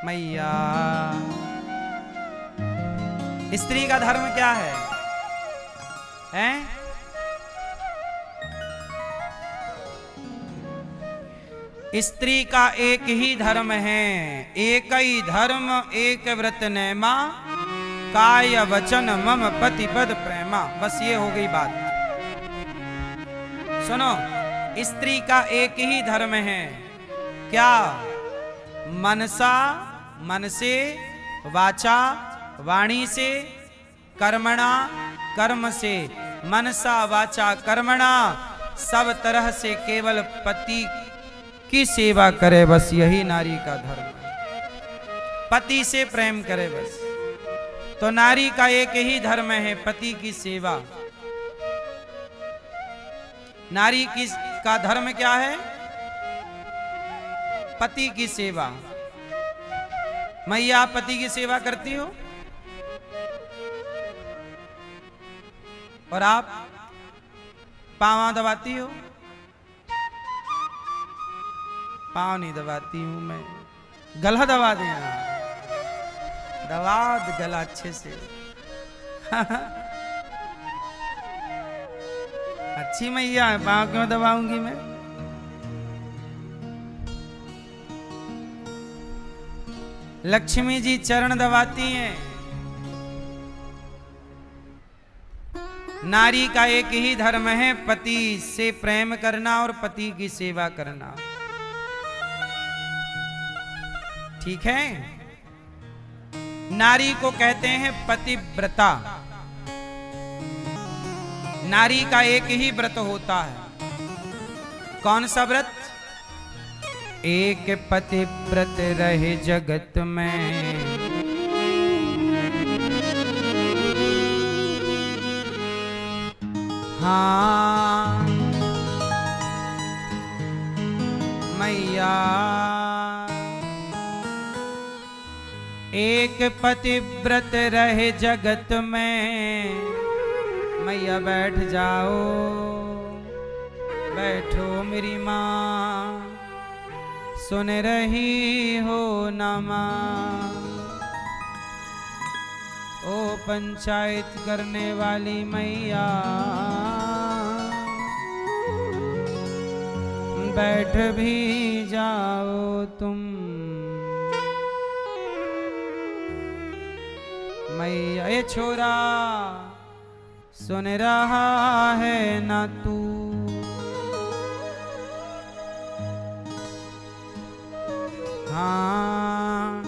मैया। स्त्री का धर्म क्या है? हैं? स्त्री का एक ही धर्म है, एक ही धर्म एक व्रत नैमा, काय वचन मम पति पद प्रेमा। बस ये हो गई बात। सुनो, स्त्री का एक ही धर्म है। क्या? मनसा मन से, वाचा वाणी से, कर्मणा कर्म से, मनसा वाचा कर्मणा सब तरह से केवल पति की सेवा करे। बस यही नारी का धर्म है। पति से प्रेम करे बस। तो नारी का एक ही धर्म है, पति की सेवा। नारी का धर्म क्या है? पति की सेवा। मैया, पति की सेवा करती हो? और आप पाँव दबाती हो? पाँव नहीं दबाती हूं मैं, गला दबा देना। दबा गला अच्छे से। अच्छी मैया है, पाँव क्यों दबाऊंगी मैं? लक्ष्मी जी चरण दबाती हैं। नारी का एक ही धर्म है, पति से प्रेम करना और पति की सेवा करना। ठीक है? नारी को कहते हैं पतिव्रता। नारी का एक ही व्रत होता है। कौन सा व्रत? एक पतिव्रत रहे जगत में, हाँ मैया। एक पतिव्रत रहे जगत में। मैया बैठ जाओ, बैठो मेरी माँ, सुन रही हो ना माँ। ओ पंचायत करने वाली मैया, बैठ भी जाओ तुम। मैया, ये छोरा सुन रहा है ना तू? हाँ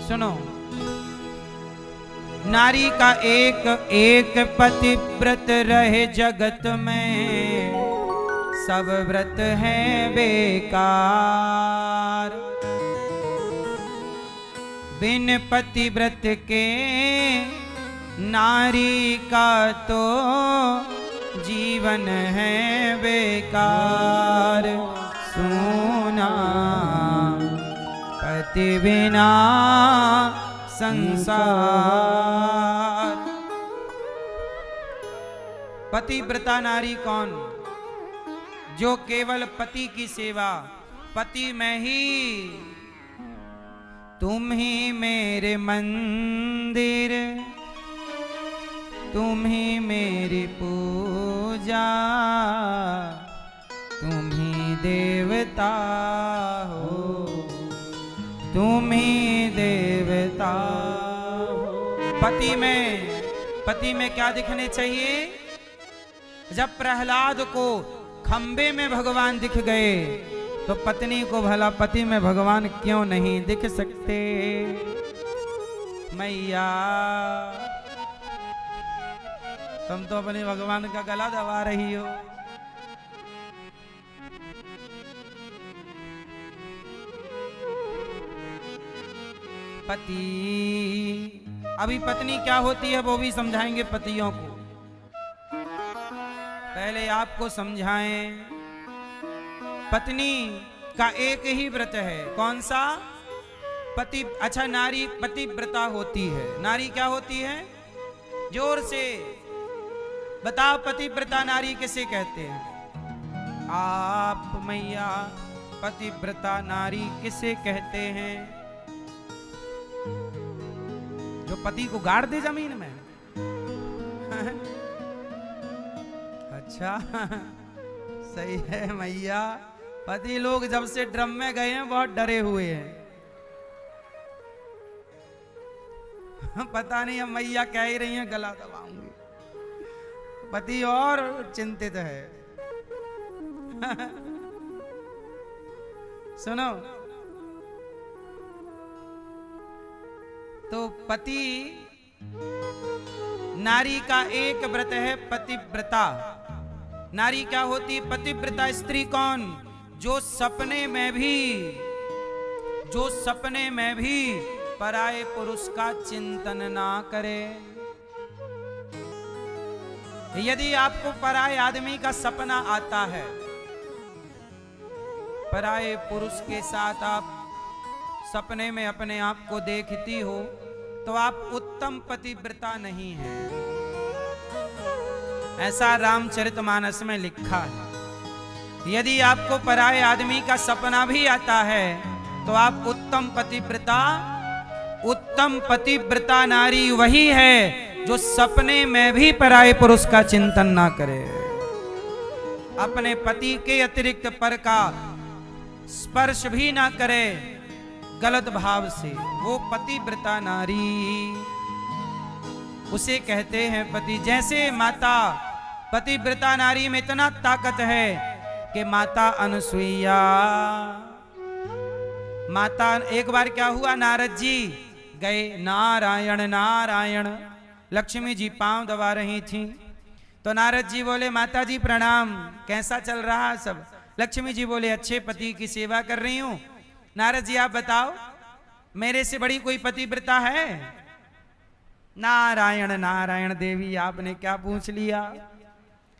सुनो, नारी का एक एक पतिव्रत रहे जगत में, सब व्रत है बेकार। बिन पतिव्रत के नारी का तो जीवन है बेकार। सोना पति बिना संसार। पतिव्रता नारी कौन? जो केवल पति की सेवा, पति में ही, तुम ही मेरे मंदिर, तुम ही मेरी पूजा, तुम ही देवता हो, तुम ही देवता हो। पति में क्या दिखने चाहिए? जब प्रहलाद को खंबे में भगवान दिख गए, तो पत्नी को भला पति में भगवान क्यों नहीं दिख सकते? मैया, तुम तो अपने भगवान का गला दबा रही हो। पति, अभी पत्नी क्या होती है वो भी समझाएंगे पतियों को। पहले आपको समझाएं। पत्नी का एक ही व्रत है। कौन सा? पति। अच्छा, नारी पतिव्रता होती है। नारी क्या होती है? जोर से बताओ, पतिव्रता नारी किसे कहते हैं? आप मैया पतिव्रता नारी किसे कहते हैं? जो पति को गाड़ दे जमीन में। अच्छा सही है मैया, पति लोग जब से ड्रम में गए हैं बहुत डरे हुए हैं। पता नहीं, अब मैया कह ही रही हैं गला दबाऊंगी, पति और चिंतित है। सुनो, तो पति नारी का एक व्रत है पतिव्रता। नारी क्या होती? पतिव्रता स्त्री कौन? जो सपने में भी पराये पुरुष का चिंतन ना करे। यदि आपको पराये आदमी का सपना आता है, पराये पुरुष के साथ आप सपने में अपने आप को देखती हो, तो आप उत्तम पतिव्रता नहीं है। ऐसा रामचरितमानस में लिखा है। यदि आपको पराये आदमी का सपना भी आता है, तो आप उत्तम पतिव्रता नारी वही है जो सपने में भी पराये पुरुष का चिंतन ना करे, अपने पति के अतिरिक्त पर का स्पर्श भी ना करे गलत भाव से। वो पतिव्रता नारी, उसे कहते हैं पति। जैसे माता, पतिव्रता नारी में इतना ताकत है कि माता अनुसुईया, माता, एक बार क्या हुआ, नारद जी गए, नारायण नारायण, लक्ष्मी जी पांव दबा रही थी। तो नारद जी बोले, माता जी प्रणाम, कैसा चल रहा है सब? लक्ष्मी जी बोले, अच्छे पति की सेवा कर रही हूं। नारद जी आप बताओ, मेरे से बड़ी कोई पतिव्रता है? नारायण नारायण देवी, आपने क्या पूछ लिया?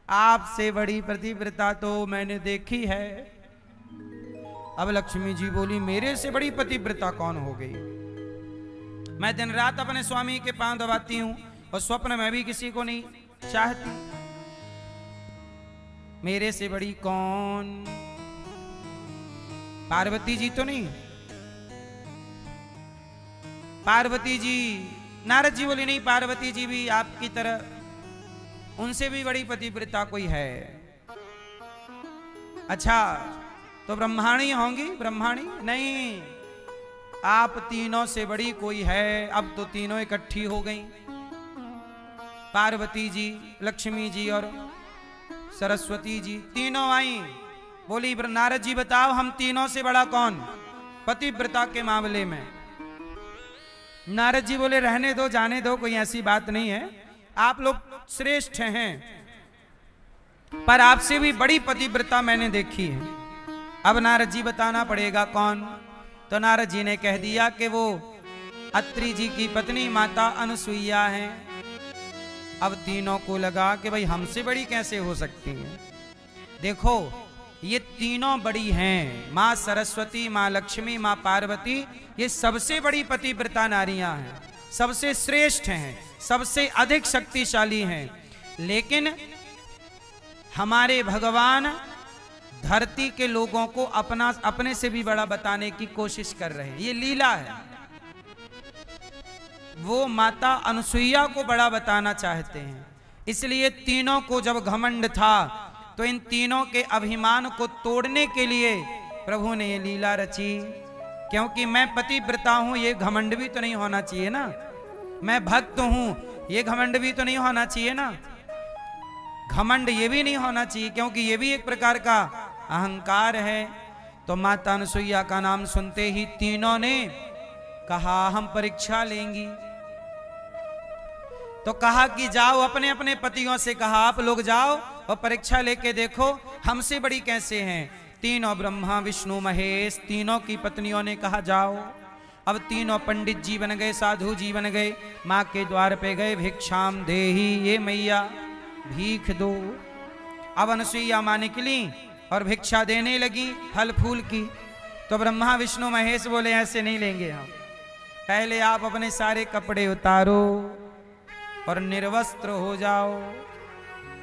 आपसे बड़ी पतिव्रता तो मैंने देखी है। अब लक्ष्मी जी बोली, मेरे से बड़ी पतिव्रता कौन हो गई? मैं दिन रात अपने स्वामी के पांव दबाती हूं और स्वप्न में भी किसी को नहीं चाहती। मेरे से बड़ी कौन? पार्वती जी तो नहीं? पार्वती जी? नारद जी बोले, नहीं, पार्वती जी भी आपकी तरह, उनसे भी बड़ी पतिव्रता कोई है। अच्छा, तो ब्रह्माणी होंगी? ब्रह्माणी नहीं, आप तीनों से बड़ी कोई है। अब तो तीनों इकट्ठी हो गई, पार्वती जी, लक्ष्मी जी और सरस्वती जी, तीनों आई। बोली, नारद जी बताओ, हम तीनों से बड़ा कौन पतिव्रता के मामले में? नारद जी बोले, रहने दो, जाने दो, कोई ऐसी बात नहीं है, आप लोग श्रेष्ठ हैं, पर आपसे भी बड़ी पतिव्रता मैंने देखी है। अब नारद जी बताना पड़ेगा कौन? तो नारद जी ने कह दिया कि वो अत्रि जी की पत्नी माता अनुसुईया हैं। अब तीनों को लगा कि भाई हमसे बड़ी कैसे हो सकती हैं? देखो, ये तीनों बड़ी हैं, माँ सरस्वती, माँ लक्ष्मी, माँ पार्वती, ये सबसे बड़ी पतिव्रता नारियां हैं, सबसे श्रेष्ठ हैं, सबसे अधिक शक्तिशाली हैं। लेकिन हमारे भगवान धरती के लोगों को अपने से भी बड़ा बताने की कोशिश कर रहे हैं। ये लीला है। वो माता अनुसुईया को बड़ा बताना चाहते हैं। इसलिए तीनों को जब घमंड था, तो इन तीनों के अभिमान को तोड़ने के लिए प्रभु ने ये लीला रची। क्योंकि मैं पतिव्रता हूं, ये घमंड भी तो नहीं होना चाहिए ना। मैं भक्त हूं, ये घमंड भी तो नहीं होना चाहिए ना। घमंड ये भी नहीं होना चाहिए, क्योंकि ये भी एक प्रकार का अहंकार है। तो माता अनुसुईया का नाम सुनते ही तीनों ने कहा, हम परीक्षा लेंगी। तो कहा कि जाओ, अपने अपने पतियों से कहा, आप लोग जाओ और परीक्षा लेके देखो हमसे बड़ी कैसे हैं। तीनों ब्रह्मा विष्णु महेश, तीनों की पत्नियों ने कहा जाओ। अब तीनों पंडित जी बन गए, साधु जी बन गए, माँ के द्वार पे गए, भिक्षाम देही, ये मैया भीख दो। अब अनुसुईया माँ निकली और भिक्षा देने लगी फल फूल की। तो ब्रह्मा विष्णु महेश बोले, ऐसे नहीं लेंगे हम, पहले आप अपने सारे कपड़े उतारो और निर्वस्त्र हो जाओ,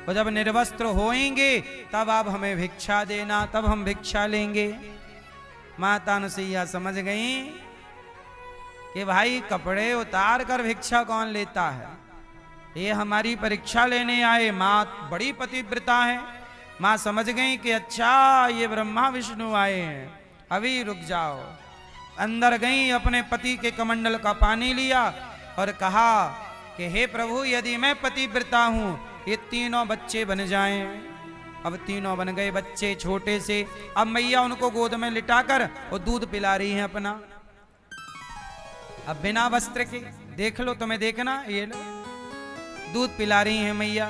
और जब निर्वस्त्र होएंगे तब आप हमें भिक्षा देना, तब हम भिक्षा लेंगे। माता अनुसुईया समझ गई कि भाई कपड़े उतार कर भिक्षा कौन लेता है, ये हमारी परीक्षा लेने आए। माँ बड़ी पतिव्रता है, माँ समझ गई कि अच्छा ये ब्रह्मा विष्णु आए हैं, अभी रुक जाओ। अंदर गई, अपने पति के कमंडल का पानी लिया और कहा कि हे प्रभु, यदि मैं पतिव्रता हूं, ये तीनों बच्चे बन जाएं। अब तीनों बन गए बच्चे छोटे से। अब मैया उनको गोद में लिटाकर और दूध पिला रही हैं अपना, अब बिना वस्त्र के। देख लो, तुम्हें देखना, ये लो दूध पिला रही हैं मैया।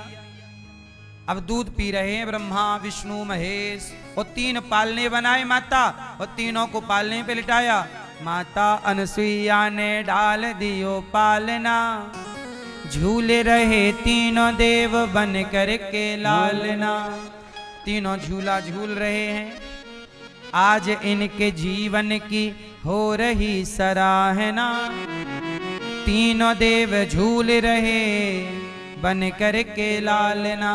अब दूध पी रहे हैं ब्रह्मा विष्णु महेश, और तीन पालने बनाए माता, और तीनों को पालने पे लिटाया। माता अनुसुईया ने डाल दियो पालना, झूले रहे तीनों देव बन कर के लालना। तीनों झूला झूल रहे हैं, आज इनके जीवन की हो रही सराहना। तीनों देव झूल रहे बन कर के लालना।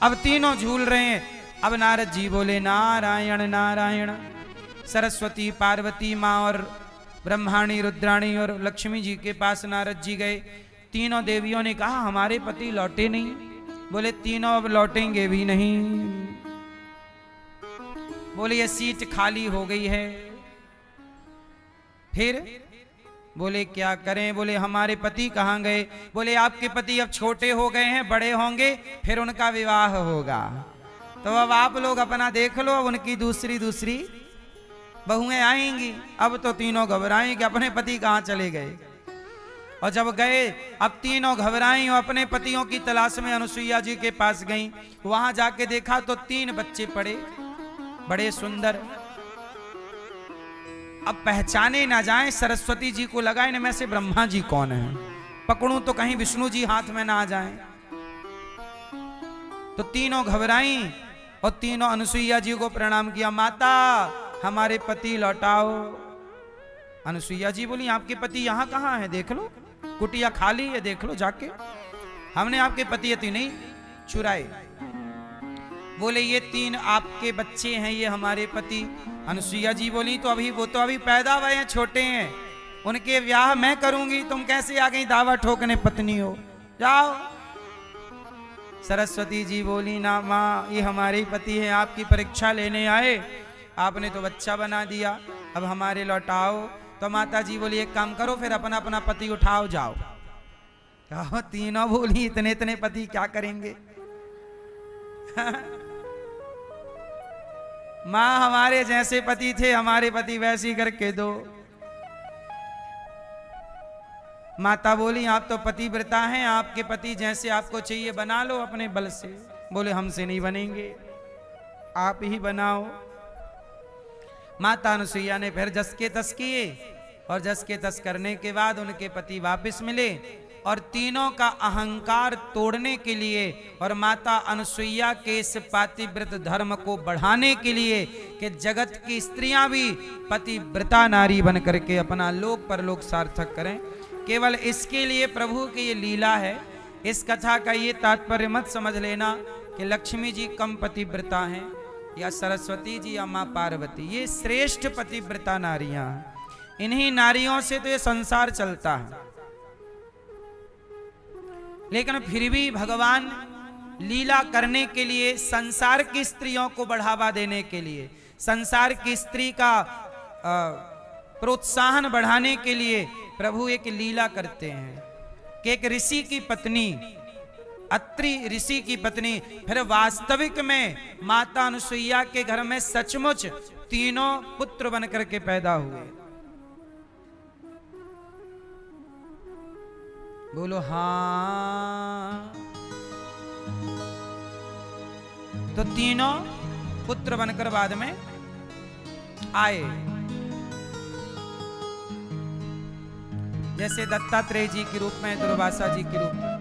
अब तीनों झूल रहे हैं। अब नारद जी बोले नारायण नारायण। सरस्वती पार्वती माँ और ब्रह्माणी रुद्राणी और लक्ष्मी जी के पास नारद जी गए। तीनों देवियों ने कहा हमारे पति लौटे नहीं। बोले तीनों अब लौटेंगे भी नहीं। बोले ये सीट खाली हो गई है। फिर बोले क्या करें। बोले हमारे पति कहाँ गए। बोले आपके पति अब छोटे हो गए हैं, बड़े होंगे, फिर उनका विवाह होगा, तो अब आप लोग अपना देख लो, अब उनकी दूसरी बहुएं आएंगी। अब तो तीनों घबराएं कि अपने पति कहाँ चले गए। और जब गए, अब तीनों घबराई और अपने पतियों की तलाश में अनुसुईया जी के पास गईं। वहां जाके देखा तो 3 बच्चे पड़े, बड़े सुंदर। अब पहचाने ना जाए, सरस्वती जी को लगा इनमें से ब्रह्मा जी कौन है, पकड़ूं तो कहीं विष्णु जी हाथ में ना आ जाए। तो तीनों घबराई और तीनों अनुसुईया जी को प्रणाम किया। माता हमारे पति लौटाओ। अनुसुईया जी बोली आपके पति यहाँ कहाँ है, देख लो, कुटिया खाली है, देख लो जाके, हमने आपके पति अति नहीं चुराए। बोले ये 3 आपके बच्चे हैं, ये हमारे पति। अनुसुईया जी बोली तो वो तो अभी पैदा हुए हैं, छोटे हैं, उनके ब्याह मैं करूंगी, तुम कैसे आ गई दावा ठोकने पत्नी हो, जाओ। सरस्वती जी बोली ना माँ, ये हमारे पति हैं, आपकी परीक्षा लेने आए, आपने तो बच्चा बना दिया, अब हमारे लौटाओ। तो माता जी बोली एक काम करो, फिर अपना अपना पति उठाओ जाओ। तीनों बोली इतने पति क्या करेंगे। माँ हमारे जैसे पति थे, हमारे पति वैसी करके दो। माता बोली आप तो पतिव्रता हैं, आपके पति जैसे आपको चाहिए बना लो अपने बल से। बोले हमसे नहीं बनेंगे, आप ही बनाओ। माता अनुसुईया ने फिर जस के तस किए, और जस के तस करने के बाद उनके पति वापस मिले, और तीनों का अहंकार तोड़ने के लिए और माता अनुसुईया के इस पातिव्रत धर्म को बढ़ाने के लिए कि जगत की स्त्रियां भी पतिव्रता नारी बन करके अपना लोक परलोक सार्थक करें, केवल इसके लिए प्रभु की ये लीला है। इस कथा का ये तात्पर्य मत समझ लेना कि लक्ष्मी जी कम पतिव्रता हैं या सरस्वती जी या माँ पार्वती, ये श्रेष्ठ पतिव्रता नारियां हैं। इन्हीं नारियों से तो ये संसार चलता है। लेकिन फिर भी भगवान लीला करने के लिए, संसार की स्त्रियों को बढ़ावा देने के लिए, संसार की स्त्री का प्रोत्साहन बढ़ाने के लिए प्रभु एक लीला करते हैं कि एक ऋषि की पत्नी, अत्रि ऋषि की पत्नी, फिर वास्तविक में माता अनुसुईया के घर में सचमुच तीनों पुत्र बनकर के पैदा हुए। बोलो हाँ। तो तीनों पुत्र बनकर बाद में आए। जैसे दत्तात्रेय जी के रूप में, दुर्वासा जी के रूप में,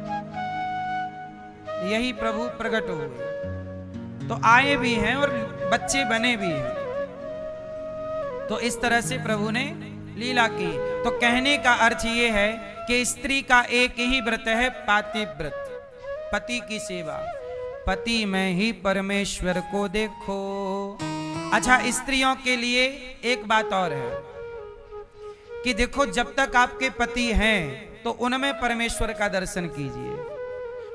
यही प्रभु प्रकट हुए। तो आए भी हैं और बच्चे बने भी हैं। तो इस तरह से प्रभु ने लीला की। तो कहने का अर्थ ये है कि स्त्री का एक ही व्रत है, पातिव्रत, पति की सेवा। पति में ही परमेश्वर को देखो, अच्छा, स्त्रियों के लिए एक बात और है कि देखो, जब तक आपके पति हैं तो उनमें परमेश्वर का दर्शन कीजिए,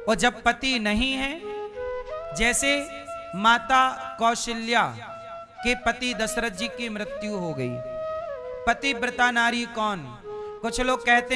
और जब पति नहीं है, जैसे माता कौशल्या के पति दशरथ जी की मृत्यु हो गई, पतिव्रता नारी कौन? कुछ लोग कहते हैं